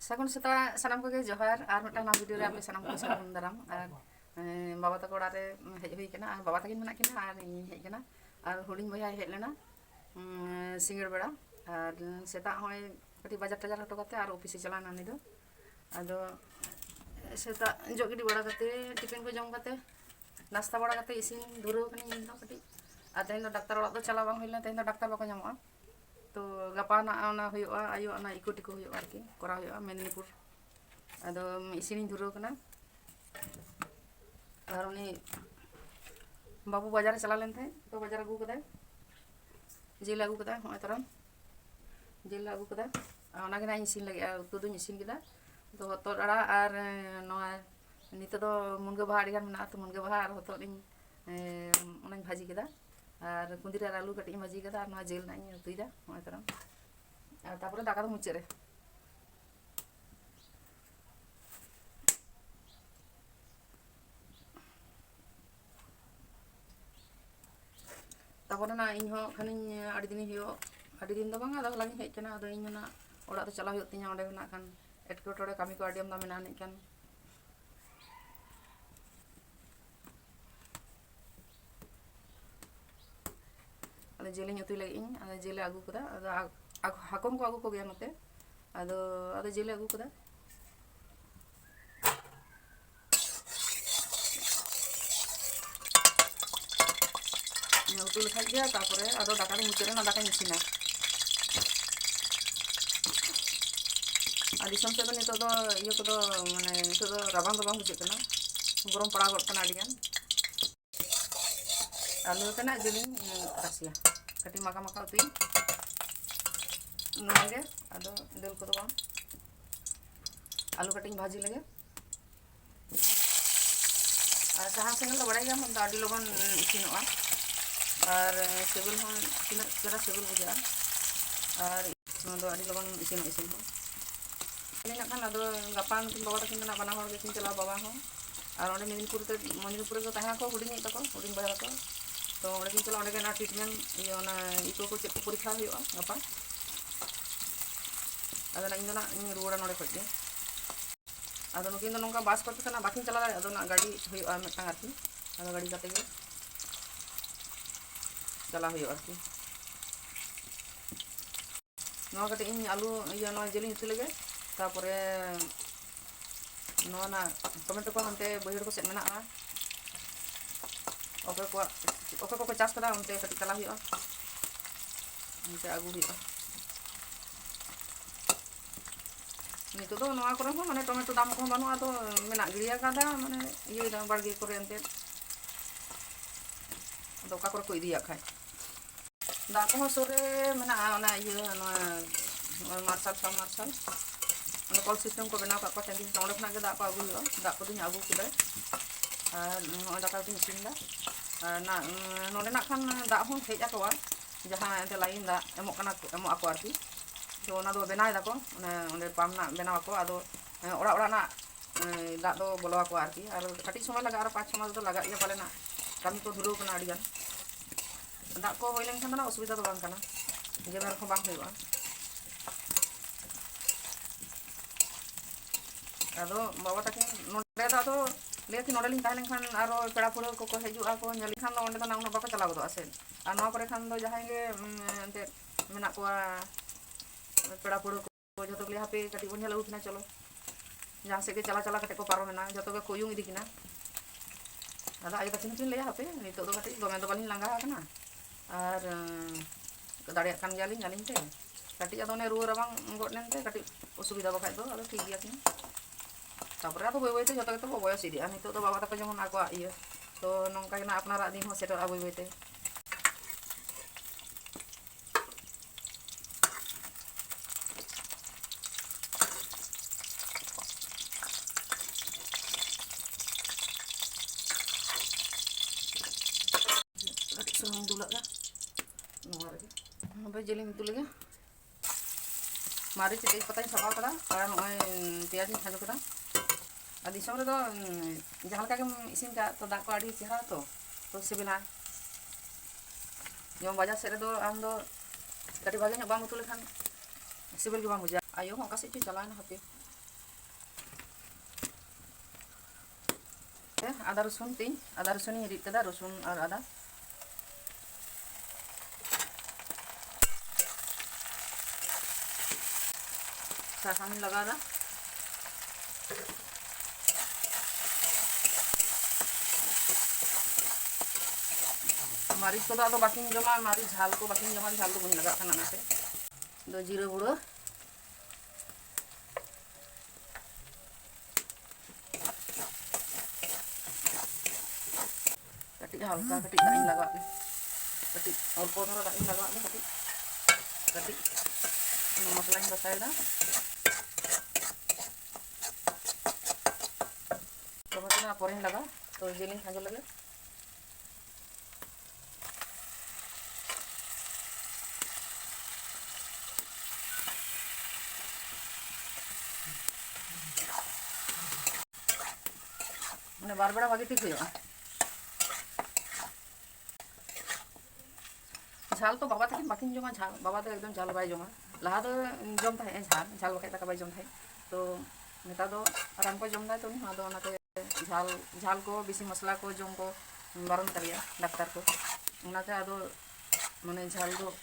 ᱥᱟᱹᱜᱩᱱ ᱥᱮᱛᱟᱜ ᱥᱟᱱᱟᱢ ᱠᱚᱜᱮ ᱡᱚᱦᱟᱨ ᱟᱨ ᱢᱤᱫᱴᱟᱝ ᱱᱟᱣᱟ ᱵᱷᱤᱰᱤᱭᱳ ᱨᱮ ᱟᱯᱮ ᱥᱟᱱᱟᱢ ᱠᱚ ᱥᱟᱹᱜᱩᱱ ᱫᱟᱨᱟᱢ ᱟᱨ ᱵᱟᱵᱟ ᱛᱟᱠᱚ ᱚᱲᱟᱜ ᱨᱮ ᱦᱮᱡ ᱦᱩᱭ ᱠᱟᱱᱟ ᱟᱨ ᱵᱟᱵᱟ ᱛᱟᱹᱠᱤᱱ ᱢᱮᱱᱟᱜ ᱠᱤᱱᱟ ᱟᱨ ᱤᱧ ᱦᱮᱡ ᱠᱟᱱᱟ ᱟᱨ ᱦᱩᱰᱤᱧ ᱵᱚᱭᱦᱟᱭ ᱦᱮᱡ ᱞᱮᱱᱟ ᱥᱤᱸᱜᱟᱹᱲ ᱵᱮᱲᱟ ᱟᱨ ᱥᱮᱛᱟᱜ ᱦᱚᱸᱭ ᱠᱟᱹᱴᱤᱡ ᱵᱟᱡᱟᱨ ᱴᱟᱡᱟᱨ ᱦᱚᱴᱚ ᱠᱟᱛᱮ ᱟᱨ ᱚᱯᱷᱤᱥᱮ ᱪᱟᱞᱟᱣᱱᱟ ᱩᱱᱤ ᱫᱚ ᱟᱫᱚ ᱥᱮᱛᱟᱜ ᱡᱚᱜ ᱜᱤᱰᱤ ᱵᱟᱲᱟ ᱠᱟᱛᱮ ᱴᱤᱯᱷᱤᱱ ᱠᱚ ᱡᱚᱢ ᱠᱟᱛᱮ ᱱᱟᱥᱛᱟ ᱵᱟᱲᱟ ᱠᱟᱛᱮ ᱤᱥᱤᱱ ᱫᱷᱩᱨᱟᱹᱣ ᱠᱟᱹᱱᱟᱹᱧ ᱤᱧ ᱫᱚ ᱠᱟᱹᱴᱤᱡ ᱟᱨ ᱛᱮᱦᱮᱧ ᱫᱚ ᱰᱟᱠᱛᱟᱨ ᱚᱲᱟᱜ ᱫᱚ ᱪᱟᱞᱟᱣ ᱵᱟᱝ ᱦᱩᱭ ᱞᱮᱱᱟ ᱛᱮᱦᱮᱧ ᱫᱚ ᱰᱟᱠᱛᱟᱨ ᱵᱟᱠᱚ ᱧᱟᱢᱚᱜᱼᱟ ᱛᱚ ᱜᱟᱯᱟ ᱱᱟᱜ ᱚᱱᱟ ᱦᱩᱭᱩᱜᱼᱟ ᱟᱭᱩᱵ ᱚᱱᱟ ᱤᱠᱳ ᱴᱤᱠᱳ ᱦᱩᱭᱩᱜᱼᱟ ᱟᱨᱠᱤ ᱠᱚᱨᱟᱣ ᱦᱩᱭᱩᱜᱼᱟ ᱢᱮᱫᱽᱱᱤᱯᱩᱨ ᱟᱫᱚ ᱤᱥᱤᱱᱤᱧ ᱫᱷᱩᱨᱟᱹᱣ ᱠᱟᱱᱟ ᱟᱨ ᱩᱱᱤ ᱵᱟᱵᱩ ᱵᱟᱡᱟᱨᱮ ᱪᱟᱞᱟᱣ ᱞᱮᱱ ᱛᱟᱦᱮᱸᱫ ᱛᱚ ᱵᱟᱡᱟᱨ ᱟᱹᱜᱩ ᱠᱟᱫᱟᱭ ᱡᱤᱞ ᱟᱹᱜᱩ ᱠᱟᱫᱟᱭ ᱦᱚᱸᱜᱼᱚᱭ ᱛᱚᱨᱟᱢ ᱡᱤᱞ ᱟᱹᱜᱩ ᱠᱟᱫᱟ ᱚᱱᱟᱜᱮ ᱱᱟᱜ ᱤᱧ ᱤᱥᱤᱱ ᱞᱟᱹᱜᱤᱫᱼᱟ ᱩᱛᱩ ᱫᱩᱧ ᱤᱥᱤᱱ ᱠᱮᱫᱟ ᱛᱚ ᱦᱚᱛᱚᱫ ᱟᱲᱟᱜ ᱟᱨ ᱱᱚᱣᱟ ᱱᱤᱛᱚᱜ ᱫᱚ ᱢᱩᱱᱜᱟᱹ ᱵᱟᱦᱟ ᱟᱹᱰᱤᱜᱟᱱ ᱢᱮᱱᱟᱜᱼᱟ ᱛᱚ ᱢᱩᱱᱜᱟᱹ ᱵᱟᱦᱟ ᱟᱨ ᱦᱚᱛᱚᱫ ᱤᱧ ᱚᱱᱟᱧ ᱵᱷᱟᱹᱡᱤ ᱠᱮᱫᱟ ᱟᱨ ᱠᱩᱸᱫᱽᱨᱤ ᱟᱨ ᱟᱹᱞᱩ ᱠᱟᱹᱴᱤᱡ ᱤᱧ ᱵᱷᱟᱹᱡᱤ ᱠᱮᱫᱟ ᱟᱨ ᱱᱚᱣᱟ ᱡᱤᱞ ᱱᱟᱜ ᱤᱧ ᱩᱛᱩᱭᱮᱫᱟ ᱦᱚᱸᱜᱼᱚᱭ ᱛᱚᱨᱟᱢ ᱟᱨ ᱛᱟᱯᱚᱨᱮ ᱫᱟᱠᱟ ᱫᱚ ᱢᱩᱪᱟᱹᱫ ᱨᱮ তারপরে না ᱤᱧ ᱦᱚᱸ ᱠᱷᱟᱱᱤᱧ ᱟᱹᱰᱤ ᱫᱤᱱ ᱦᱩᱭᱩᱜ ᱟᱹᱰᱤ ᱫᱤᱱ ᱫᱚ ᱵᱟᱝᱟ ᱟᱫᱚ ᱦᱚᱞᱟᱧ ᱦᱮᱡ ᱠᱟᱱᱟ ᱟᱫᱚ ᱤᱧ ᱢᱮᱱᱟ ᱚᱲᱟᱜ ᱫᱚ ᱪᱟᱞᱟᱣ ᱦᱩᱭᱩᱜ ᱛᱤᱧᱟ ᱚᱸᱰᱮ ᱢᱮᱱᱟᱜ ᱠᱷᱟᱱ ᱮᱴᱠᱮᱴᱚᱬᱮ ᱠᱟᱹᱢᱤ ᱠᱚ ᱟᱹᱰᱤ ᱟᱢᱫᱟ ᱢᱮᱱᱟᱜ ᱟᱹᱱᱤᱡ ᱠᱟᱱ ᱟᱫᱚ ᱡᱤᱞᱤᱧ ᱩᱛᱩᱭ ᱞᱟᱹᱜᱤᱫ ᱤᱧ ᱟᱫᱚ ᱡᱤᱞᱮ ᱟᱹᱜᱩ ᱠᱟᱫᱟ ᱟᱫᱚ ᱦᱟᱹᱠᱩ ᱠᱚ ᱟᱹᱜᱩ ᱠᱚᱜᱮᱭᱟ ᱱᱚᱛᱮ ᱟᱫᱚ ᱡᱤᱞᱮ ᱟᱹᱜᱩ ᱠᱟᱫᱟ ᱩᱛᱩ ᱞᱮᱠᱷᱟᱡ ᱜᱮ ᱛᱟᱨᱯᱚᱨᱮ ᱟᱫᱚ ᱫᱟᱠᱟ ᱫᱚ ᱢᱩᱪᱟᱹᱫ ᱨᱮ ᱚᱱᱟ ᱫᱟᱠᱟᱧ ᱤᱥᱤᱱᱟ ᱟᱨ ᱫᱤᱥᱚᱢ ᱥᱮᱫ ᱫᱚ ᱱᱤᱛᱚᱜ ᱫᱚ ᱤᱭᱟᱹ ᱠᱚᱫᱚ ᱢᱟᱱᱮ ᱱᱤᱛᱚᱜ ᱫᱚ ᱨᱟᱵᱟᱝ ᱫᱚ ᱵᱟᱝ ᱵᱩᱡᱷᱟᱹᱜ ᱠᱟᱱᱟ ᱜᱚᱨᱚᱢ ᱯᱟᱲᱟᱣ ᱜᱚᱫ ᱠᱟᱱᱟ ᱟᱹᱰᱤᱜᱟᱱ ᱟᱹᱞᱩ ᱛᱮᱱᱟᱜ ᱡᱤᱞᱤᱧ ᱨᱟᱥᱮᱭᱟ ᱠᱟᱹᱴᱤᱡ ᱢᱟᱠᱟ ᱢᱟᱠᱟ ᱩᱛᱩᱭᱤᱧ ᱱᱚᱣᱟᱜᱮ ᱟᱫᱚ ᱫᱟᱹᱞ ᱠᱚᱫᱚ ᱵᱟᱝ ᱟᱹᱞᱩ ᱠᱟᱹᱴᱤᱡ ᱤᱧ ᱵᱷᱟᱹᱡᱤ ᱞᱮᱜᱮ ᱟᱨ ᱥᱟᱦᱟᱱ ᱥᱮᱸᱜᱮᱞ ᱫᱚ ᱵᱟᱲᱟᱭ ᱜᱮᱭᱟᱢ ᱫᱚ ᱟᱹᱰᱤ ᱞᱚᱜᱚᱱ ᱤᱥᱤᱱᱚᱜᱼᱟ ᱟᱨ ᱥᱤᱵᱤᱞ ᱦᱚᱸ ᱛᱤᱱᱟᱹᱜ ᱪᱮᱦᱨᱟ ᱥᱤᱵᱤᱞ ᱵᱩᱡᱷᱟᱹᱜᱼᱟ ᱟᱨ ᱱᱚᱣᱟ ᱫᱚ ᱟᱹᱰᱤ ᱞᱚᱜᱚᱱ ᱤᱥᱤᱱᱚᱜ ᱤᱥᱤᱱ ᱦᱚᱸ ᱤᱱᱟᱹ ᱠᱷᱟᱱ ᱟᱫᱚ ᱜᱟᱯᱟ ᱱᱩᱠᱤᱱ ᱵᱟᱵᱟ ᱛᱟᱹᱠᱤᱱ ᱫᱚ ᱵᱟᱱᱟ ᱦᱚᱲ ᱜᱮᱠᱤᱱ ᱪᱟᱞᱟᱜᱼᱟ ᱵᱟᱵᱟ ᱦᱚᱸ ᱟᱨ ᱚᱸᱰᱮ ᱢᱮᱫᱽᱱᱤᱯᱩᱨ ᱨᱮᱫᱚ ᱛᱟᱦᱮᱱᱟᱠᱚ ᱦᱩᱰᱤᱧᱤᱡ ᱛᱟᱠᱚ ᱦᱩᱰᱤᱧ ᱵᱚᱭᱦᱟ ᱛᱟᱠᱚ ᱛᱚ ᱚᱸᱰᱮ ᱠᱤᱱ ᱪᱟᱞᱟᱜᱼᱟ ᱚᱸᱰᱮ ᱜᱮ ᱚᱱᱟ ᱴᱨᱤᱴᱢᱮᱱᱴ ᱤᱭᱟᱹ ᱚᱱᱟ ᱤᱠᱳ ᱠᱚ ᱪᱮᱫ ᱠᱚ ᱯᱚᱨᱤᱠᱠᱷᱟ ᱦᱩᱭᱩᱜᱼᱟ ᱜᱟᱯᱟ ᱟᱫᱚ ᱤᱧ ᱫᱚ ᱱᱟᱜ ᱤᱧ ᱨᱩᱣᱟᱹᱲᱟ ᱱᱚᱰᱮ ᱠᱷᱚᱡ ᱜᱮ ᱟᱫᱚ ᱱᱩᱠᱤᱱ ᱫᱚ ᱱᱚᱝᱠᱟ ᱵᱟᱥ ᱠᱚᱛᱮ ᱱᱟᱜ ᱵᱟᱹᱠᱤᱱ ᱪᱟᱞᱟᱣ ᱫᱟᱲᱮᱭᱟᱜᱼᱟ ᱟᱫᱚ ᱱᱟᱜ ᱜᱟᱹᱰᱤ ᱦᱩᱭᱩᱜᱼᱟ ᱢᱤᱫᱴᱟᱝ ᱟᱨᱠᱤ ᱟᱫᱚ ᱜᱟᱹᱰᱤ ᱠᱟᱛᱮ ᱜᱮ ᱪᱟᱞᱟᱣ ᱦᱩᱭᱩᱜᱼᱟ ᱟᱨᱠᱤ ᱱᱚᱣᱟ ᱠᱟᱹᱴᱤᱡ ᱤᱧ ᱟᱹᱞᱩ ᱤᱭᱟᱹ ᱱᱚᱣᱟ ᱡᱤᱞᱤᱧ ᱩᱛᱩ ᱞᱮᱜᱮ ᱛᱟᱨᱯᱚᱨᱮ ᱱᱚᱣᱟ ᱱᱟ ᱴᱚᱢᱮᱴᱳ ᱠᱚ ᱦᱟᱱᱛᱮ ᱵᱟᱹᱭᱦᱟᱹᱲ ᱠᱚ ᱥᱮᱫ ᱢᱮᱱᱟᱜᱼᱟ ᱚᱠᱚᱭ ᱠᱚᱠᱚ ᱪᱟᱥ ᱠᱟᱫᱟ ᱚᱱᱛᱮ ᱠᱟᱹᱴᱤᱡ ᱪᱟᱞᱟᱣ ᱦᱩᱭᱩᱜᱼᱟ ᱚᱱᱛᱮ ᱟᱹᱜᱩ ᱦᱩᱭᱩᱜᱼᱟ ᱱᱤᱛᱚᱜ ᱫᱚ ᱱᱚᱣᱟ ᱠᱚᱨᱮ ᱦᱚᱸ ᱢᱟᱱᱮ ᱴᱚᱢᱮᱴᱳ ᱫᱟᱢ ᱠᱚᱦᱚᱸ ᱵᱟᱹᱱᱩᱜᱼᱟ ᱟᱫᱚ ᱢᱮᱱᱟᱜ ᱜᱤᱲᱤᱭᱟ ᱠᱟᱫᱟ ᱢᱟᱱᱮ ᱤᱭᱟᱹ ᱵᱟᱲᱜᱮ ᱠᱚᱨᱮ ᱮᱱᱛᱮᱫ ᱟᱫᱚ ᱚᱠᱟ ᱠᱚᱨᱮ ᱠᱚ ᱤᱫᱤᱭᱟ ᱠᱷᱟᱡ ᱫᱟᱜ ᱠᱚᱦᱚᱸ ᱥᱩᱨ ᱨᱮ ᱢᱮᱱᱟᱜᱼᱟ ᱚᱱᱟ ᱤᱭᱟᱹ ᱱᱚᱣᱟ ᱢᱟᱨᱥᱟᱞ ᱥᱟᱵ ᱢᱟᱨᱥᱟᱞ ᱚᱸᱰᱮ ᱠᱚᱞ ᱥᱤᱥᱴᱮᱢ ᱠᱚ ᱵᱮᱱᱟᱣ ᱠᱟᱜ ᱠᱚᱣᱟ ᱴᱮᱝᱠᱤ ᱚᱸᱰᱮ ᱠᱷᱚᱱᱟᱜ ᱜᱮ ᱫᱟᱜ ᱠᱚ ᱟᱹᱜᱩ ᱦᱩᱭᱩᱜᱼᱟ ᱫᱟᱜ ᱠᱚᱫᱚᱧ ᱟᱹᱜᱩ ᱠᱮᱫᱟ ᱟᱨ ᱱᱚᱜᱼᱚᱭ ᱫᱟᱠᱟ ᱩᱛᱩᱧ ᱤᱥᱤᱱᱫᱟ ᱟᱨ ᱱᱚᱰᱮᱱᱟᱜ ᱠᱷᱟᱱ ᱫᱟᱜ ᱦᱚᱸ ᱦᱮᱡ ᱟᱠᱚᱣᱟ ᱡᱟᱦᱟᱸ ᱮᱱᱛᱮ ᱞᱟᱭᱤᱱ ᱫᱟᱜ ᱮᱢᱚᱜ ᱟᱠᱚ ᱟᱨᱠᱤ ᱛᱚ ᱚᱱᱟ ᱫᱚ ᱵᱮᱱᱟᱣ ᱫᱟᱠᱚ ᱚᱸᱰᱮ ᱯᱟᱢᱯ ᱨᱮᱱᱟᱜ ᱵᱮᱱᱟᱣ ᱟᱠᱚ ᱟᱫᱚ ᱚᱲᱟᱜ ᱚᱲᱟᱜ ᱨᱮᱱᱟᱜ ᱫᱟᱜ ᱫᱚ ᱵᱚᱞᱚ ᱟᱠᱚᱣᱟ ᱟᱨᱠᱤ ᱟᱨ ᱠᱟᱹᱴᱤᱡ ᱥᱚᱢᱚᱭ ᱞᱟᱜᱟᱜᱼᱟ ᱟᱨ 5-6 ᱢᱟᱥ ᱫᱚ ᱞᱟᱜᱟᱜ ᱜᱮᱭᱟ ᱯᱟᱞᱮᱱᱟᱜ ᱠᱟᱹᱢᱤ ᱠᱚ ᱫᱷᱩᱨᱟᱹᱣ ᱠᱟᱱᱟ ᱟᱹᱰᱤᱜᱟᱱ ᱫᱟᱜ ᱠᱚ ᱦᱩᱭ ᱞᱮᱱᱠᱷᱟᱱ ᱫᱚ ᱚᱥᱩᱵᱤᱫᱟ ᱫᱚ ᱵᱟᱝ ᱠᱟᱱᱟ ᱜᱮᱢᱮᱨ ᱦᱚᱸ ᱵᱟᱝ ᱦᱩᱭᱩᱜᱼᱟ ᱟᱫᱚ ᱵᱟᱵᱟ ᱛᱟᱹᱠᱤᱱ ᱱᱚᱰᱮ ᱫᱚ ᱟᱫᱚ ᱞᱟᱹᱭᱟᱠᱤᱱ ᱱᱚᱰᱮ ᱞᱤᱧ ᱛᱟᱦᱮᱸ ᱞᱮᱱᱠᱷᱟᱱ ᱟᱨᱚ ᱯᱮᱲᱟ ᱯᱟᱹᱲᱦᱟᱹ ᱠᱚᱠᱚ ᱦᱤᱡᱩᱜᱼᱟ ᱠᱚ ᱧᱮᱞ ᱞᱮᱠᱷᱟᱱ ᱫᱚ ᱚᱸᱰᱮ ᱫᱚ ᱩᱱᱟᱹᱜ ᱵᱟᱠᱚ ᱪᱟᱞᱟᱣ ᱜᱚᱫᱚᱜᱼᱟ ᱥᱮ ᱟᱨ ᱱᱚᱣᱟ ᱠᱚᱨᱮ ᱠᱷᱟᱱ ᱫᱚ ᱡᱟᱦᱟᱸᱭ ᱜᱮ ᱮᱱᱛᱮᱫ ᱢᱮᱱᱟᱜ ᱠᱚᱣᱟ ᱯᱮᱲᱟ ᱯᱟᱹᱲᱦᱟᱹ ᱠᱚ ᱡᱚᱛᱚ ᱜᱮ ᱦᱟᱯᱮ ᱠᱟᱹᱴᱤᱡ ᱵᱚᱱ ᱧᱮᱞ ᱟᱹᱜᱩ ᱠᱤᱱᱟ ᱪᱚᱞᱚ ᱡᱟᱦᱟᱸ ᱥᱮᱫ ᱜᱮ ᱪᱟᱞᱟᱣ ᱠᱟᱛᱮ ᱠᱚ ᱯᱟᱨᱚᱢᱮᱱᱟ ᱡᱚᱛᱚ ᱜᱮ ᱠᱚ ᱩᱭᱩᱝ ᱤᱫᱤ ᱠᱤᱱᱟ ᱟᱫᱚ ᱟᱭᱳ ᱛᱟᱹᱠᱤᱱ ᱦᱚᱸᱠᱤᱱ ᱞᱟᱹᱭᱟ ᱦᱟᱯᱮ ᱱᱤᱛᱚᱜ ᱫᱚ ᱠᱟᱹᱴᱤᱡ ᱫᱚᱢᱮ ᱫᱚ ᱵᱟᱹᱞᱤᱧ ᱞᱟᱸᱜᱟ ᱟᱠᱟᱱᱟ ᱟᱨ ᱫᱟᱲᱮᱭᱟᱜ ᱠᱟᱱ ᱜᱮᱭᱟᱞᱤᱧ ᱟᱹᱞᱤᱧ ᱛᱮ ᱠᱟᱹᱴᱤᱡ ᱟᱫᱚ ᱚᱱᱮ ᱨᱩᱣᱟᱹ ᱨᱟᱵᱟᱝ ᱜᱚᱫ ᱞᱮᱱᱛᱮ ᱠᱟᱹᱴᱤᱡ ᱚᱥᱩᱵᱤᱫᱟ ᱵᱟᱠᱷᱟᱡ ᱫᱚ ᱟᱫᱚ ᱴᱷᱤᱠ ᱜᱮᱭᱟ ᱠᱤᱱ ᱛᱟᱯᱚᱨᱮ ᱟᱫᱚ ᱵᱟᱹᱭ ᱵᱟᱹᱭᱛᱮ ᱡᱚᱛᱚ ᱜᱮᱛᱚ ᱠᱚ ᱵᱚᱭᱚᱥ ᱤᱫᱤᱜᱼᱟ ᱱᱤᱛᱚᱜ ᱫᱚ ᱵᱟᱵᱟ ᱛᱟᱠᱚ ᱡᱮᱢᱚᱱ ᱟᱠᱚᱣᱟᱜ ᱤᱭᱟᱹ ᱛᱚ ᱱᱚᱝᱠᱟ ᱜᱮ ᱟᱯᱱᱟᱨᱟᱜ ᱫᱤᱱ ᱦᱚᱸ ᱥᱮᱴᱮᱨᱚᱜᱼᱟ ᱵᱟᱹᱭ ᱵᱟᱹᱭᱛᱮ ᱠᱟᱹᱴᱤᱡ ᱥᱩᱱᱩᱢ ᱫᱩᱞᱟᱜᱼᱟ ᱱᱚᱣᱟ ᱨᱮᱜᱮ ᱦᱟᱯᱮ ᱡᱤᱞᱤᱧ ᱩᱛᱩ ᱞᱮᱜᱮ ᱢᱟᱹᱨᱤᱪ ᱛᱮᱡ ᱯᱟᱛᱟᱧ ᱥᱟᱵᱟᱣ ᱠᱟᱫᱟ ᱟᱨ ᱱᱚᱜᱼᱚᱭ ᱯᱮᱸᱭᱟᱡᱤᱧ ᱠᱷᱟᱸᱡᱚ ᱠᱟᱫᱟ ᱟᱨ ᱫᱤᱥᱚᱢ ᱨᱮᱫᱚ ᱡᱟᱦᱟᱸ ᱞᱮᱠᱟ ᱜᱮᱢ ᱤᱥᱤᱱ ᱠᱟᱜ ᱛᱚ ᱫᱟᱜ ᱠᱚ ᱟᱹᱰᱤ ᱪᱮᱦᱨᱟ ᱛᱚ ᱥᱤᱵᱤᱞᱟ ᱡᱮᱢᱚᱱ ᱵᱟᱡᱟᱨ ᱥᱮᱫ ᱨᱮᱫᱚ ᱟᱢ ᱫᱚ ᱠᱟᱹᱴᱤᱡ ᱵᱷᱟᱜᱮ ᱧᱚᱜ ᱵᱟᱢ ᱩᱛᱩ ᱞᱮᱠᱷᱟᱱ ᱥᱤᱵᱤᱞ ᱜᱮ ᱵᱟᱝ ᱵᱩᱡᱷᱟᱹᱜᱼᱟ ᱟᱭᱳ ᱦᱚᱸ ᱚᱠᱟ ᱥᱮᱫ ᱪᱚᱭ ᱪᱟᱞᱟᱣᱮᱱᱟ ᱦᱟᱯᱮ आदा रसुन तीन आदा रसुन रिद कदा रसुन और आदा सासांग लगा दा मारिच को आदो बाकी जमा मारिच झाल को बाकी जमा झाल तो बन लगा खाना से दो जीरो गुड़ो कटी हल्का कटी दाइन लगा कटी और पौधा दाइन लगा कटी कटी मसला बताएगा टमाटर पोरें लगा तो जेलिंग खाजो लगे मैंने बार बड़ा भागी ठीक हुआ झाल तो बाबा तक बाकी जमा झाल बाबा तो एकदम झाल बै जमा लहा तो जम था झाल झाल बखा तक बै जम था तो नेता दो राम को जम तो झाल झाल को बेसी मसला को जम को बारन तरिया डाक्टर को उनाते आदो माने झाल दो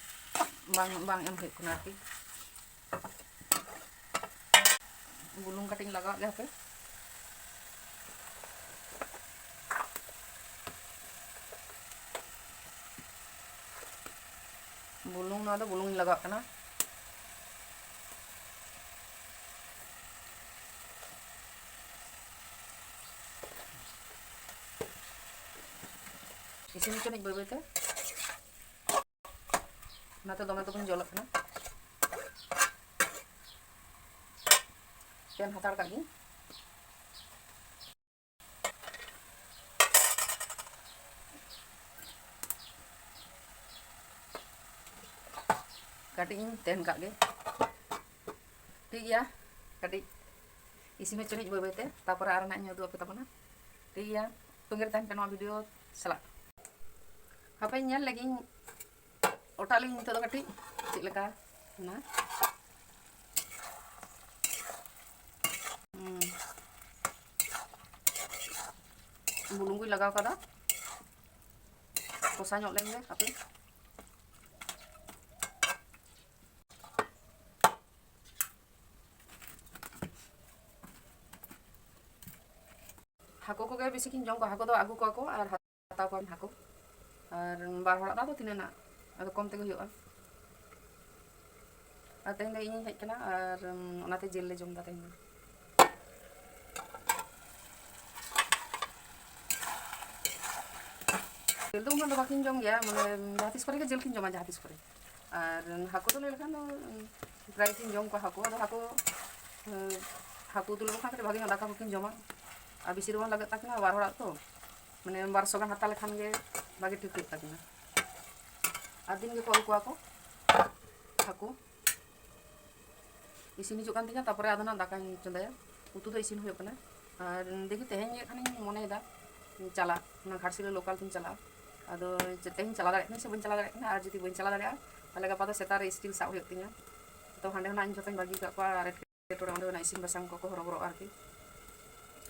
बांग बांग एम हेक कुना आरकी बुलुंग कटिंग लगा गया पे बुलुंग ना दो बुलुंग लगा करना इसी में बै बैते नाते दमे तो बन जल करना पेन हताड़ का कटी तेन का ठीक गया कटी इसी में चनिज बै बैते तापर आर ना उदू पे तबना ठीक गया तुंगे तहन पे वीडियो सला हापे ñel lagi ओटा लिंग नितो कटी चेक लगा ना बुलुंग को लगाव कदा कोसा ñok लेंगे हापे हाको को बेसी किन जम को हाको दो आगु को और हाता को हाको और बार हड़ा दा तो तीना ना अदो कम ते हुआ और तेन इन हेज कना और ओनाते जेल ले जम दा तेन जेल तो उना बाकिन जम गया माने जहातिस करे के जेल किन जमा जहातिस करे और हाको तो लेलखान प्राय किन जम को हाको हाको तुल बखा करे भागी दाका को किन जमा आ बेसी दो लगे तकना बार हड़ा तो माने 1200 गान हाता लेखान गे बागे ठीक ठीक तकना आ दिन के कॉल को हाको इसिन हिजुग कान तिया तापरे आदो ना दाका चंदाया उतु दो इसिन हुयो कना और देखि तेहेन ये खानी मने दा चला ना घाटसिले लोकल तीन चला आदो तेहेन चला दाड़े से बन चला दाड़े ना और जति बन चला दाड़े ताले गपा दो सेतार स्टील साब हुयो तिया तो हांडे ना इन जतन बागी का आर टोरे ओंडे ना इसिन बसांग को हरबरो आरकी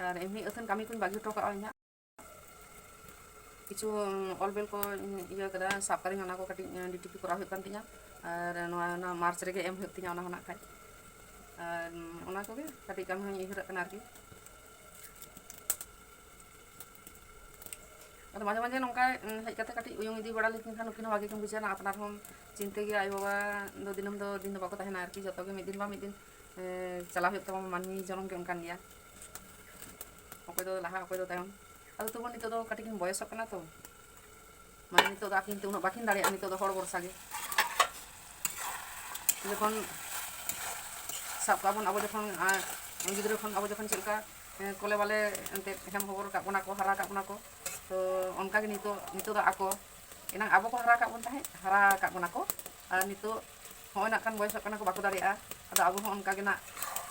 और एमनी अथन कामी कुन बागी टोका आइना किछु ऑलबेल को इया कदा साब करिन ओना को कटी डीटीपी करा हुयो कान तिया और ना मार्च रेगे एम हुयो तिया ओना होना खाय और ओना को गे कटी काम हई इहर कना आरकी और माजे माजे नोंका हेज कते कटी उयुंग इदी बड़ा लेकिन खान उकिन बागी कुन बुझाना अपनार हम चिंते गे आय बाबा दो दिनम दो दिन बाको तहना आरकी जतो गे मिद दिन बा मिद दिन चला हुयो तमा मानमी जनम के उनकान गया अकोय दो लाहा अकोय दो तायम अदो तो नितो दो कटी किन बयस कना तो माने नितो दो आकिन ते उना बाकिन दाड़े नितो दो हड़ बरसा गे जखन साब काबन अब जखन गिद्रा खन अब जखन चलका कोले वाले एंते हेम खबर का बना को हरा का बना को तो उनका के नितो नितो दो आको एना अब को हरा का बन ताहे हरा का बना को और नितो होय ना खान बयस कना को बाको दाड़े अदो अब उनका के ना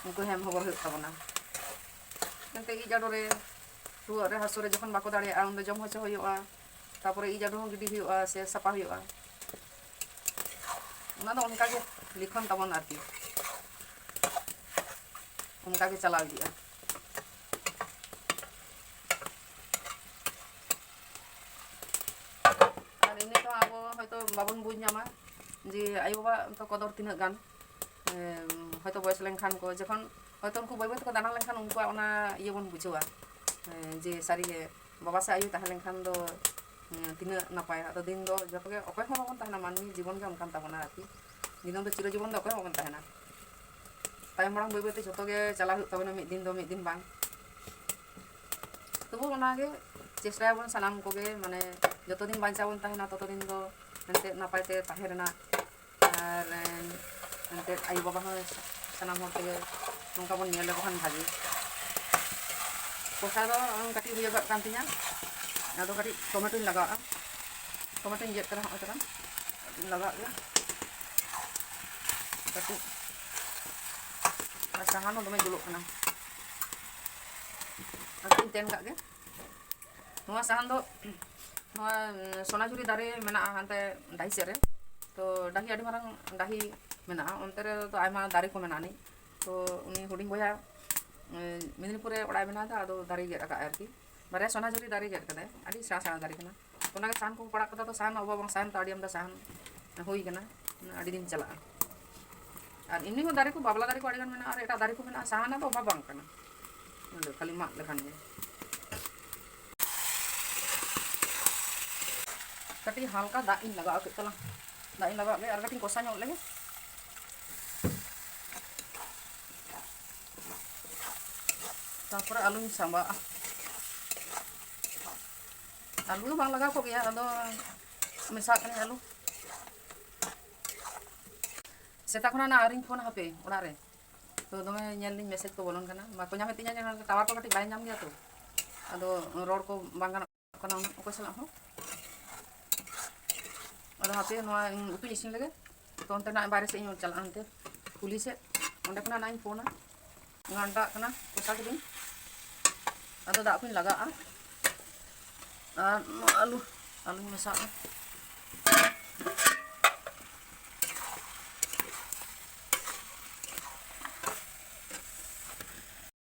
उनको हेम खबर हुयो ताबना एंते इ जाडो रे रुआ रे हासो रे जखन बाको दाड़े उन जम होचो हुयोआ तारपरे इ जाडो गिडी हुयोआ से सपा हुयोआ ओना दो उनका के लिखन तबन आरकी उनका के चलाव दिया babon buj nyama je ayo baba to kodor tinag gan hoyto boyes lenkhan ko jokhon hoyto unku boy boy to danang lenkhan unku ona iye bon bujawa je sari ge baba se ayo tahen lenkhan do tinag napay ado din do joto ge okoy hon babon tahena manmi jibon ge onkan tabona arki dinam do chiro jibon do okoy babon tahena tayom marang boy boy te joto ge chala huyuk tabona mid din bang tubu ona ge chesra bon sanam ko ge mane joto din bancha bon tahena toto din do ente napay te tahe rena ar ente ayo baba ho sanam hor te nongka bon nyel lekhan bhagi kosa do kati huya gak kan tinya ado kati tomato in laga tomato in jet kara ho tara laga ge kati rasahan do me juluk kana aku ten gak ge noa sahan do noa sonajuri dare mena ante dahi sere to dahi adi marang dahi mena onte re to aima dare ko mena ni to uni huding boya Medinipur re orai mena da ado dare ge aka arki bare sonajuri dare ge kada adi sa dare kana ona ge san ko pada kada to san oba bang san ta adi amda san hoi kana adi din chala ar ini ko dare ko babla dare ko adi gan mena ar eta dare ko mena sahana do oba bang kana kali mak lekhan ge kati halka dain laga ke tala dain laga ke ar kati kosa nyok lagi tapor alu samba alu bang laga kok ya ado mesak ni alu seta khona na aring phone hape ora re to dome nyel ning message ko bolon kana ma ko nyam tinya nyam tawar ko kati bai nyam gya to ado rod ko bang kana ko sala ho ada hape noa utu isin lage to onte na bare se inyo chala ante pulis e onde kana nain phone nganta kana kosa ke din ado da pin laga alu masak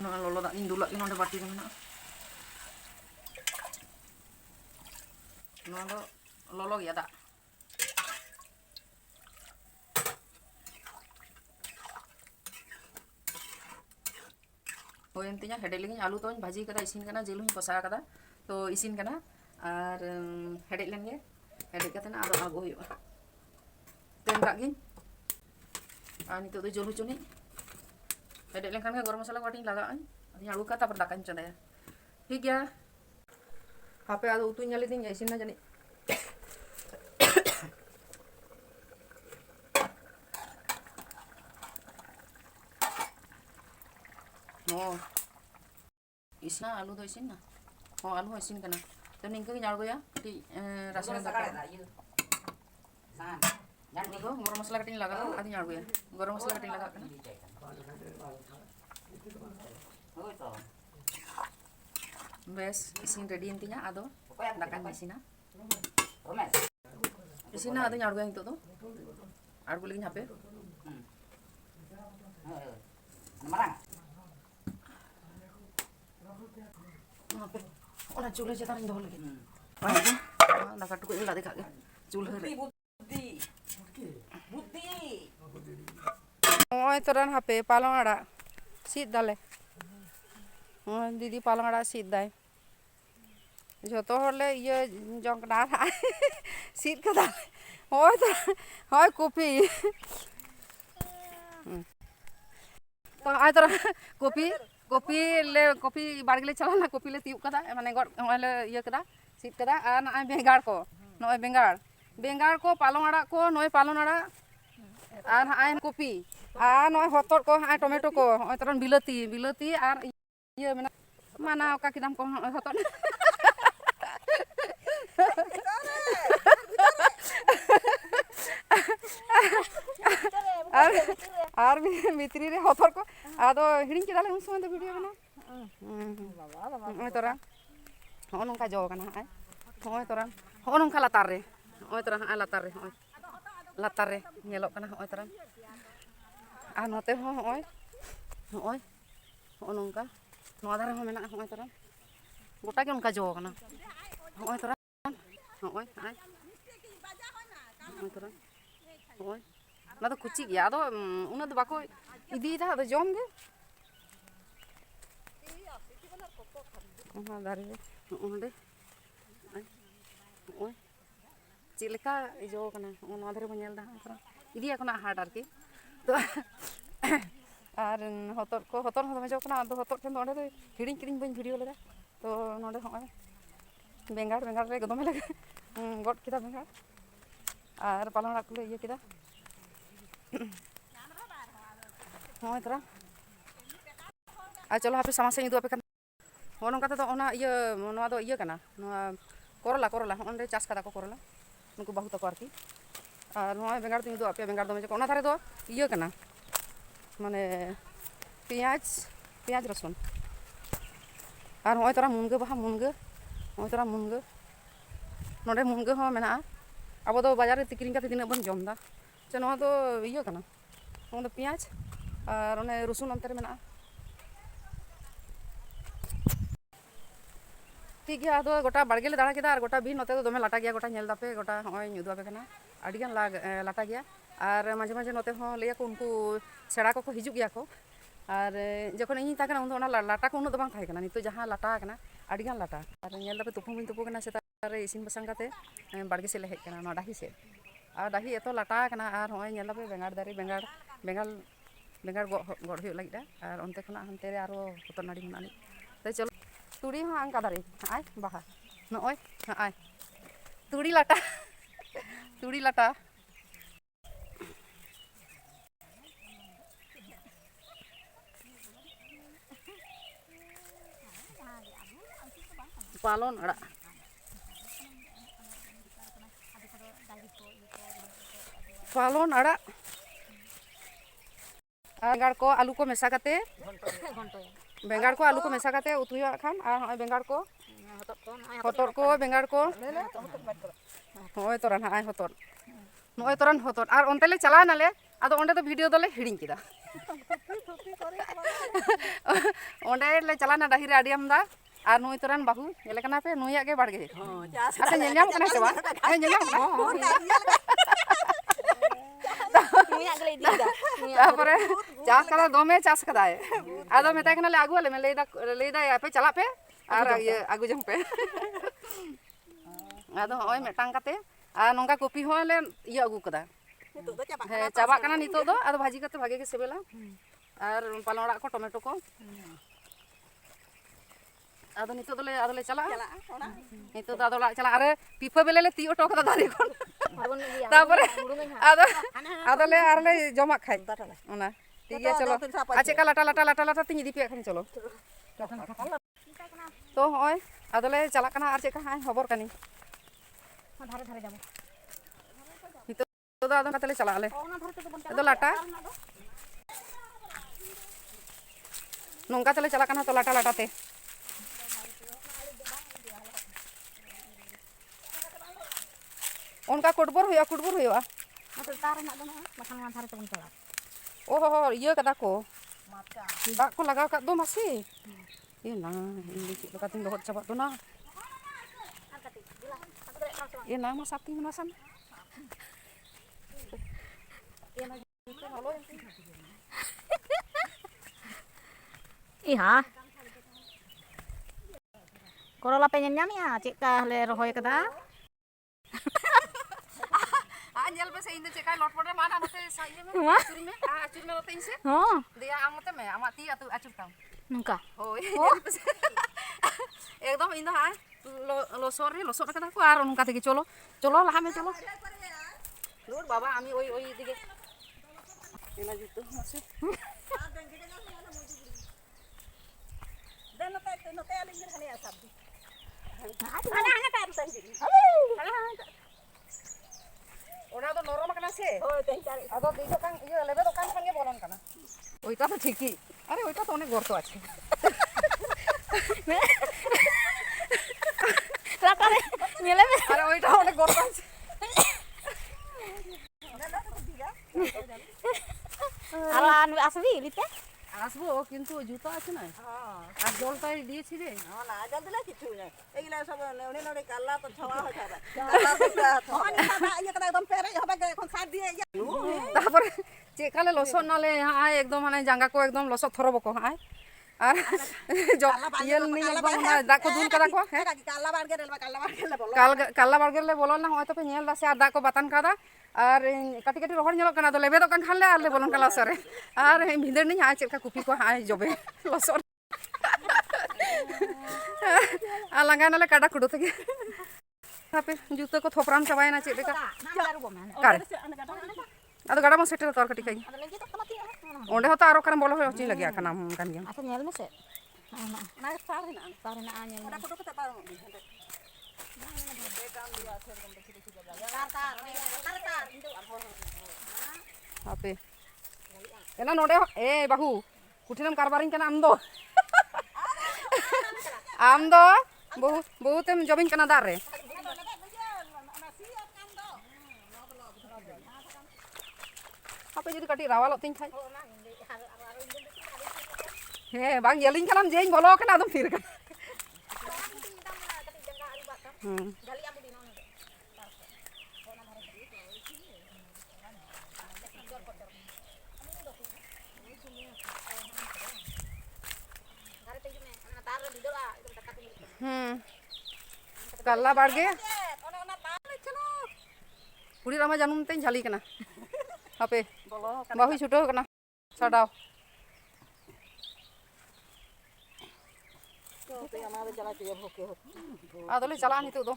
na lolo da ning dulak ino de bati na no do lolo ya da oh intinya hede lagi alu to bhaji kada isin kana jelu kosa kada to isin kana ar hede lenge hede kata na aro ago yo ten gak gin ani to jolu chuni hede len kan garam masala wating laga ani alu kata perdakan chana ya ठीक है hape ado utu nyali ding isin na jani oh isna alu do isin na oh alu isin kana to ningka nyar go ya ti rasan da san go garam masala kating laga adi nyar go ya garam masala kating laga kana oh to bes isin ready intinya ado dakan isina isina ado nyar go itu to ar go lagi hape marang ona chule je taring dol lagi daka tuku ila dekak ge chule buti oi toran hape palong ada sit dale didi palong ada sit dai joto horle iye jongkna sit kada oi kopi to ai toran kopi barge le chala na kopi le tiuk kada mane god le iye kada sit kada an ai bengar ko noi bengar ko palong adak ko noi palong adak an ai kopi an noi hotot ko ai tomato ko oi taron bilati ar iye mana oka kidam ko hotot ar mitri re hotor ko ado hiring kidale un somo video kana oi tora ho nongka jo kana ai oi tora ho nongka latar re oi tora latar re nyelok kana oi tora note ho oi nongka no dare ho mena oi tora gota ge onka jo kana oi tora oi ai ᱚᱱᱟ ᱫᱚ ᱠᱩᱪᱤ ᱜᱮᱭᱟ ᱟᱫᱚ ᱩᱱᱟᱹᱜ ᱫᱚ ᱵᱟᱠᱚ ᱤᱫᱤᱭᱮᱫᱟ ᱟᱫᱚ ᱡᱚᱢ ᱜᱮ ᱚᱱᱟ ᱫᱟᱨᱮ ᱨᱮ ᱚᱸᱰᱮ ᱱᱚᱜᱼᱚᱭ ᱪᱮᱫ ᱞᱮᱠᱟ ᱡᱚ ᱠᱟᱱᱟ ᱱᱚᱣᱟ ᱫᱷᱟᱨᱮ ᱵᱚᱱ ᱧᱮᱞᱫᱟ ᱤᱫᱤᱭᱟᱠᱚ ᱱᱟᱜ ᱦᱟᱴ ᱟᱨᱠᱤ ᱛᱚ ᱟᱨ ᱦᱚᱛᱚᱫ ᱦᱚᱸ ᱫᱚᱢᱮ ᱡᱚ ᱠᱟᱱᱟ ᱟᱫᱚ ᱦᱚᱛᱚᱫ ᱴᱷᱮᱱ ᱫᱚ ᱚᱸᱰᱮ ᱫᱚ ᱦᱤᱲᱤᱧ ᱠᱤᱫᱤᱧ ᱵᱟᱹᱧ ᱵᱷᱤᱰᱤᱭᱳ ᱞᱮᱫᱟ ᱛᱚ ᱱᱚᱰᱮ ᱦᱚᱸᱜᱼᱚᱭ ᱵᱮᱸᱜᱟᱲ ᱨᱮ ᱫᱚᱢᱮ ᱞᱮ ᱜᱚᱫ ᱠᱮᱫᱟ ᱵᱮᱸᱜᱟᱲ ᱟᱨ ᱯᱟᱞᱚᱝ ᱟᱲᱟᱜ ᱠᱚᱞᱮ ᱤᱭᱟᱹ ᱠᱮᱫᱟ ᱱᱚᱜᱼᱚᱭ ᱛᱚᱨᱟ ᱟᱨ ᱪᱚᱞᱚ ᱦᱟᱯᱮ ᱥᱟᱢᱟᱝ ᱥᱮᱫ ᱤᱧ ᱩᱫᱩᱜ ᱟᱯᱮ ᱠᱟᱱᱟ ᱱᱚᱜᱼᱚ ᱱᱚᱝᱠᱟ ᱛᱮᱫᱚ ᱚᱱᱟ ᱤᱭᱟᱹ ᱱᱚᱣᱟ ᱫᱚ ᱤᱭᱟᱹ ᱠᱟᱱᱟ ᱱᱚᱣᱟ ᱠᱚᱨᱚᱞᱟ ᱚᱸᱰᱮ ᱪᱟᱥ ᱠᱟᱫᱟ ᱠᱚ ᱠᱚᱨᱚᱞᱟ ᱱᱩᱠᱩ ᱵᱟᱹᱦᱩ ᱛᱟᱠᱚ ᱟᱨᱠᱤ ᱟᱨ ᱱᱚᱜᱼᱚᱭ ᱵᱮᱸᱜᱟᱲ ᱫᱚᱧ ᱩᱫᱩᱜ ᱟᱯᱮᱭᱟ ᱵᱮᱸᱜᱟᱲ ᱫᱚᱢᱮ ᱡᱚᱠᱷᱚᱱ ᱚᱱᱟ ᱫᱷᱟᱨᱮ ᱫᱚ ᱤᱭᱟᱹ ᱠᱟᱱᱟ ᱢᱟᱱᱮ পেঁয়াজ রসুন আর নয় তোরা মুনগো বাহা মুনগো নয় তোরা মুনগো নডে মুনগো হᱚᱸ ᱢᱮᱱᱟᱜᱼᱟ ᱟᱵᱚ ᱫᱚ ᱵᱟᱡᱟᱨ ᱨᱮ ᱠᱤᱨᱤᱧ ᱠᱟᱛᱮ ᱛᱤᱱᱟᱹᱜ ᱵᱚᱱ ᱡᱚᱢᱫᱟ ᱥᱮ ᱱᱚᱣᱟ ᱫᱚ ᱤᱭᱟᱹ ᱠᱟᱱᱟ ᱱᱚᱣᱟ ᱫᱚ পেঁয়াজ আর ᱚᱱᱮ রসুন ᱚᱱᱛᱮ ᱨᱮ ᱢᱮᱱᱟᱜᱼᱟ ᱴᱷᱤᱠ ᱜᱮᱭᱟ ᱟᱫᱚ ᱜᱚᱴᱟ ᱵᱟᱲᱜᱮ ᱞᱮ ᱫᱟᱬᱟ ᱠᱮᱫᱟ ᱟᱨ ᱜᱚᱴᱟ ᱵᱤᱨ ᱱᱚᱛᱮ ᱫᱚ ᱫᱚᱢᱮ ᱞᱟᱴᱟ ᱜᱮᱭᱟ ᱜᱚᱴᱟ ᱧᱮᱞ ᱫᱟᱯᱮ ᱜᱚᱴᱟ ᱦᱚᱸᱜᱼᱚᱭ ᱩᱫᱩᱜ ᱟᱯᱮ ᱠᱟᱱᱟ ᱟᱹᱰᱤᱜᱟᱱ ᱞᱟᱴᱟ ᱜᱮᱭᱟ ᱟᱨ ᱢᱟঝে ᱢᱟঝে ᱱᱚᱛᱮ ᱦᱚᱸ ᱞᱟᱹᱭᱟᱠᱚ ᱩᱱᱠᱩ ᱥᱮᱬᱟ ᱠᱚᱠᱚ ᱦᱤᱡᱩᱜ ᱜᱮᱭᱟ ᱠᱚ ᱟᱨ ᱡᱚᱠᱷᱚᱱ ᱤᱧᱤᱧ ᱛᱟᱦᱮᱸ ᱠᱟᱱᱟ ᱩᱱ ᱫᱚ ᱚᱱᱟ ᱞᱟᱴᱟ ᱠᱚ ᱩᱱᱟᱹᱜ ᱫᱚ ᱵᱟᱝ ᱛᱟᱦᱮᱸ ᱠᱟᱱᱟ ᱱᱤᱛᱚᱜ ᱡᱟᱦᱟᱸ ᱞᱟᱴᱟ ᱟᱠᱟᱱᱟ ᱟᱹᱰᱤᱜᱟᱱ ᱞᱟᱴᱟ ᱟᱨ ᱧᱮᱞ ᱫᱟᱯᱮ ᱛᱩᱯᱩ ᱦᱚᱸ ᱵᱟᱹᱧ ᱛᱩᱯᱩ ᱠᱟᱱᱟ ᱥᱮᱛᱟᱜ ᱨᱮ ᱤᱥᱤᱱ ᱵᱟᱥᱟᱝ ᱠᱟᱛᱮ ᱵᱟᱲᱜᱮ ᱥᱮᱫ ᱞᱮ ᱦᱮᱡ ᱠᱟᱱᱟ ᱱᱚᱣᱟ ᱰᱟᱹᱦᱤ ᱥᱮᱫ ᱟᱨ ᱰᱟᱹᱦᱤ ᱮᱛᱚ ᱞᱟᱴᱟ ᱟᱠᱟᱱᱟ ᱟᱨ ᱦᱚᱸᱜᱼᱚᱭ ᱧᱮᱞ ᱫᱟᱯᱮ ᱵᱮᱸᱜᱟᱲ ᱫᱟᱨᱮ ᱵᱮᱸᱜᱟᱲ ᱜᱚᱫ ᱦᱩᱭᱩᱜ ᱞᱟᱹᱜᱤᱫ ᱟᱨ ᱚᱱᱛᱮ ᱠᱷᱚᱱᱟᱜ ᱦᱟᱱᱛᱮ ᱨᱮ ᱟᱨᱚ ᱦᱚᱛᱚᱫ ᱱᱟᱹᱲᱤ ᱢᱮᱱᱟᱜᱼᱟ ᱛᱟᱭ ᱪᱚᱞᱚ ᱛᱩᱲᱤ ᱦᱚᱸ ᱟᱝᱠᱟ ᱫᱟᱨᱮ ᱟᱭ ᱵᱟᱦᱟ ᱱᱚᱜᱼᱚᱭ ᱟᱭ ᱛᱩᱲᱤ ᱞᱟᱴᱟ পালন আড়াগ বেঙ্গাড় কো আলু কো মেশা কাতে বেঙ্গাড় কো আলু কো মেশা কাতে উতু হুᱭᱩᱜᱼᱟ খান আর নয় বেঙ্গাড় কো হতর কো বেঙ্গাড় কো নয় তোরান আয় হতর নয় তোরান হতর আর অন্তে লে চালা নালে আদো অন্ডে তো ভিডিও দলে হিড়িং কিদা অন্ডে লে চালা না ডাহিরে আডি আমদা আর নুই তোরান বাহু ᱧᱮᱞ ᱠᱟᱱᱟ ᱯᱮ ᱱᱩᱭᱟᱜ ᱜᱮ ᱵᱟᱲᱜᱮ ᱟᱪᱪᱷᱟ ᱧᱮᱞ ᱧᱟᱢ ᱠᱟᱱᱟ ᱥᱮ ᱵᱟᱝ ᱧᱮᱞ ᱧᱟᱢ তারপরে চাষ কাদা দমে চাষ কাদায় আদো মেতাই কানালে আগু আলে ᱞᱟᱹᱭᱫᱟᱭ ᱟᱯᱮ ᱪᱟᱞᱟᱜ ᱯᱮ ᱟᱨ ᱟᱹᱜᱩ ᱡᱚᱝ ᱯᱮ ᱟᱫᱚ ᱦᱚᱸᱜᱼᱚᱭ ᱢᱤᱫᱴᱟᱝ ᱠᱟᱛᱮ ᱟᱨ ᱱᱚᱝᱠᱟ ᱠᱚᱯᱤ ᱦᱚᱸ ᱞᱮ ᱤᱭᱟᱹ ᱟᱹᱜᱩ ᱠᱟᱫᱟ ᱦᱮᱸ ᱪᱟᱵᱟᱜ ᱠᱟᱱᱟ ᱱᱤᱛᱚᱜ ᱫᱚ ᱟᱫᱚ ᱵᱷᱟᱹᱡᱤ ᱠᱟᱛᱮ ᱵᱷᱟᱜᱮ ᱜᱮ ᱥᱤᱵᱤᱞᱟ ᱟᱨ ᱯᱟᱞᱚᱝ ᱟᱲᱟᱜ ᱠᱚ ᱴᱚᱢᱮᱴᱳ ᱠᱚ ᱟᱫᱚ ᱱᱤᱛᱚᱜ ᱫᱚᱞᱮ ᱪᱟᱞᱟᱜᱼᱟ ᱱᱤᱛᱚᱜ ᱫᱚ ᱟᱫᱚ ᱚᱲᱟᱜ ᱪᱟᱞᱟᱜ ᱟᱨ ᱯᱤᱯᱟᱹ ᱵᱮᱞᱮ ᱞᱮ ᱛᱤ ᱚᱴᱚ ᱠᱟᱫᱟ ᱫᱟᱨᱮ ᱠᱷᱚᱱ তারপরে আদলে আরলে জমা খাই ওনা ঠিক আছে চলো আর চেকা লাটা তিন ইদি পে এখানে চলো তো হয় আদলে চালাক কানা আর চেকা হাই খবর কানি ধারে ধারে যাব নিতো তো আদো কাতলে চালা আলে আদো লাটা নঙ্কা তলে চালাক কানা তো লাটাতে उनका कुटबुर हुआ ओ हो इया कदा को दाग को लगाव का दो मासी ये ना ini cik kating dohot cabat tu na ये ना mas sakti manasan Iya. Korola pengen nyam ya, cik kah le rohoy kada. Anjal be se inde cekai lot pore mana note saye me acuri me acuri me note inse Oh, dia amote me amati atu acur kam nungka. hoi ekdom indo ha losor kada ko ar nungka tege cholo laha me cholo dur baba ami oi dige ena jitu mase den note alingir hane asabdi ana ta tanji ওটা তো নরম কানা সে আদো দুই দোকান ইয়ে লেবে দোকান সঙ্গে বলন কানা ওইটা তো ঠিকই আরে ওইটা তো অনেক গর্ত আছে Rakare nyeleme. আরে ওইটা অনেক গর্ত আছে Alan asli lite. আসবো কিন্তু জুতো আছে না আর জলটাই দিয়েছি রে না জল দিলে কিছু নাই এইগুলা সব নেউনি নেউনি কাল্লা তো ছাওয়া হয়ে যাবে কাল্লা তো তখন ইয়ে করে একদম পেরে হবে এখন সার দিয়ে তারপরে চেকালে লসন নালে হাই একদম মানে জাঙ্গা কো একদম লসত থরব কো হাই আর ইয়েল নি একদম দাকো দুল করা কো হ্যাঁ কাল্লা বাড়গে রেলবা কাল্লা বাড়গে বলো কাল্লা বার্গেলে বলন না হয়তো পে ñel দাসে আর দাকো বাতান কাদা আর কাটি কাটি রহর ñelok kana do lebe do kan khanle arle bolon kala sare আর ভিদের নি হাই চেকা কুপি কো হাই জবে লসন আর লাগা নালে কাটা কুডো থেকে তাপে জুতো কো থপরাম চাবাই না চেক লেকা কারে ᱟᱫᱚ ᱜᱟᱰᱟ ᱢᱟ ᱥᱮᱴᱮᱨ ᱛᱚᱨ ᱠᱟᱹᱴᱤᱡ ᱠᱟᱹᱡ ᱚᱸᱰᱮ ᱦᱚᱸᱛᱚ ᱟᱨᱚ ᱠᱟᱨᱚᱱ ᱵᱚᱞᱚ ᱦᱚᱪᱚᱧ ᱞᱟᱹᱜᱤᱫ ᱠᱟᱱᱟ ᱠᱟᱱ ᱜᱮᱭᱟ Atau nyel mese. না সার না Tahu nak nyel. ওটা কত কত পারো Ape ena node bahu kutinam karbaring kana amdo bahu tem jobin kana dar re apa jadi kati rawalok ting khai he bang yeling kanam jeing bolo kana adum fir kan Kalla barge Puri rama janum teñ jali kana hape bahu chuto kana sadao adole chalaan itu do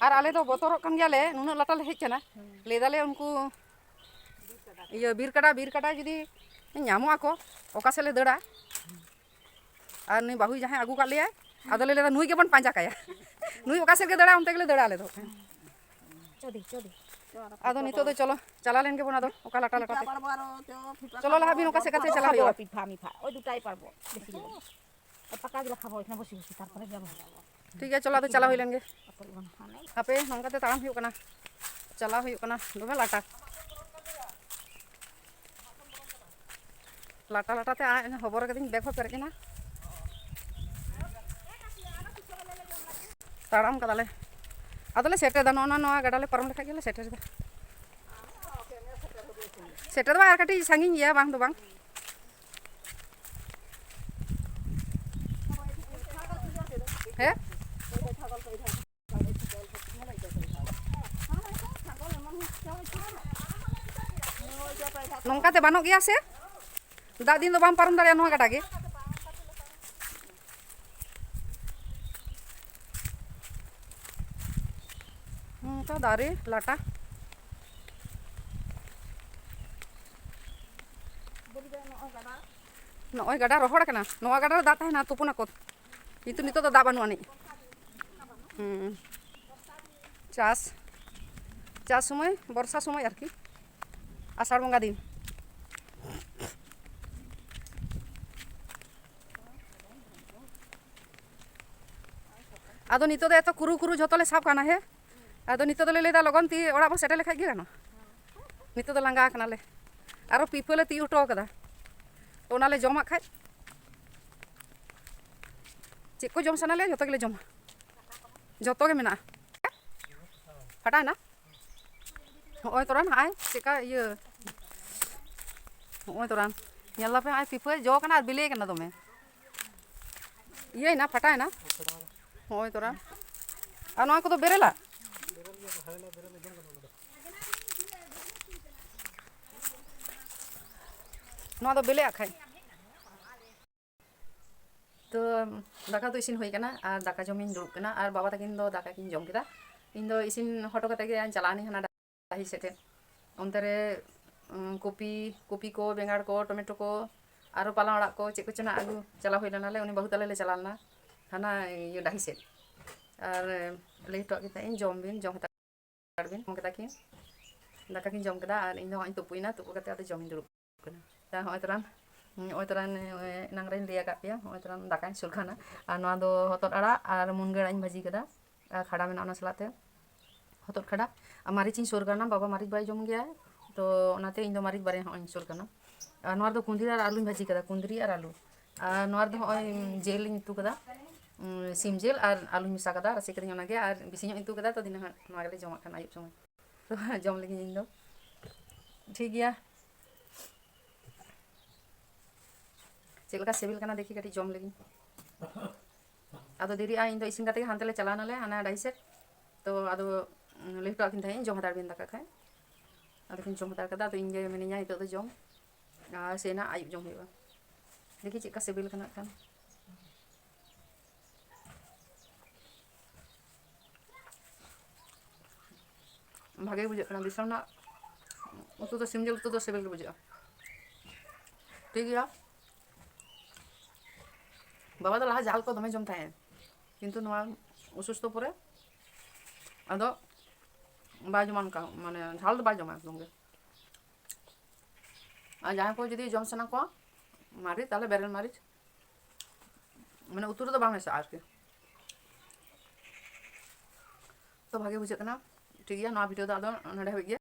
ar ale do botorok kan gale nunuk lata le hej kana le dale unku iya bir kada judi nyamo ako oka sele deda আর নুই বাহু যাহাই আগু কাট লিয়া আদলে লেরা নুই কেবন পাঁজা কায়া নুই ওকা সেকে দড়া অন্তে গেলে দড়া আলে তো Codi. আদো নিতো তো চলো চালালেন কেবন আদো ওকা লাটা লাটাতে চলো লাহাবিন ওকা সেকাতে চালা হইও Pipa. Oh dutai parbo. Besi dulu. Apakah dia khabar ikhna bosi tarpore jabo. ঠিক আছে চলো আদো চালা হইলেন গে Apol gon hanai. হাপে নংকাতে তাড়াম হইও কানা চালা হইও কানা দমে লাটা লাটাতে খবর কাদিন দেখো পেরে না তাড়াম কাদালে আদলে সেটে দা ননা নয়া গাডালে পারম লেখা গেলে সেটে দা আর কাটি সাঙ্গিন গিয়া বাং দো বাং হে nongkate banok gea se dak din do bam parum daria noa gada ge ta dare lata noy gada rohor kana noa gada da tahena tupuna kot itu nito to da banu ani চাষ সময় বর্ষা সময় আর কি আষাঢ় বঙ্গা দিন আদো নিতো এত কুরু ঝতলে সাপ কানা হে আদো নিতো দলে লেদা লগন তি ওড়া বো সেটে লেখাই গে গানো নিতো দ লাঙ্গা কানালে আরো পিপলে তি উঠো কাদা তো ওনালে জমা খাই চেক কো জম সানালে যত গেলে জমা যত গে মেনা ফাটা না ওই তোরান আই চেকা ইয়ে ওই Toran nyala pe ai pipe jo kana bile kana dome iya na fatai na oi toran anu aku to berela no do bele akhai to daka to isin hoi kana ar daka jomin duruk kana ar baba takin do daka kin jom kida in do isin hoto kata ge an jalani hana dahi sete ontere kopi ko bengar ko tomato ko aro palang arak ko cek ko cena agu cala hoi lana le uni bahu tale le calana hana yo dahi set ar le tok kita in jom kita karbin mong kita kin daka kin jom kada ar in do in tupuina tupu kata ada jomin duruk kana ta hoi toran nang ren dia kap ya hoi toran daka sulkhana ar no do hotot ara ar mungar ain bhaji kada ar khada mena ona salate hotot khada amari chin sur karna baba mari bai jom gaya तो ओनाते इन दो मारिच बारे होय सुर कना और नोर दो कुंदरी और आलू भाजी कदा कुंदरी और आलू और नोर दो होय जेल इन तु कदा सिम जेल और आलू मिसा कदा रसे करी ओना गे और बिसी इन तु कदा तो दिन नोर गेले जमा खाना आयुब समय तो जम लगी इन दो ठीक गया चेलका सिविल कना देखी कटी जम लगी आदो देरी आ इन दो इसिन काते हानते ले चला नाले आना डाई से तो आदो लेफ्ट आकिन थाई जम हतार बिन दाका खाए आदो किन जम हतार कदा तो इन गे मिनिया इतो तो जम आ सेना आयुब जम हुआ देखी चेका सिविल कना खान भागे बुझे कना दिसम ना उतो तो सिम जेल तो सिविल बुझे ठीक गया बाबा तो लहा झाल को दमे जम थाए किंतु नोआ उसुस्त परे आदो बाय जमान का माने झाल तो बाय जमा दूंगे आ जहां को जदी जम सना को मारी ताले बेरल मारी माने उतुर तो बांगे सार के तो भागे बुझे कना ठीक गया नोआ वीडियो दा दो नडे हो गया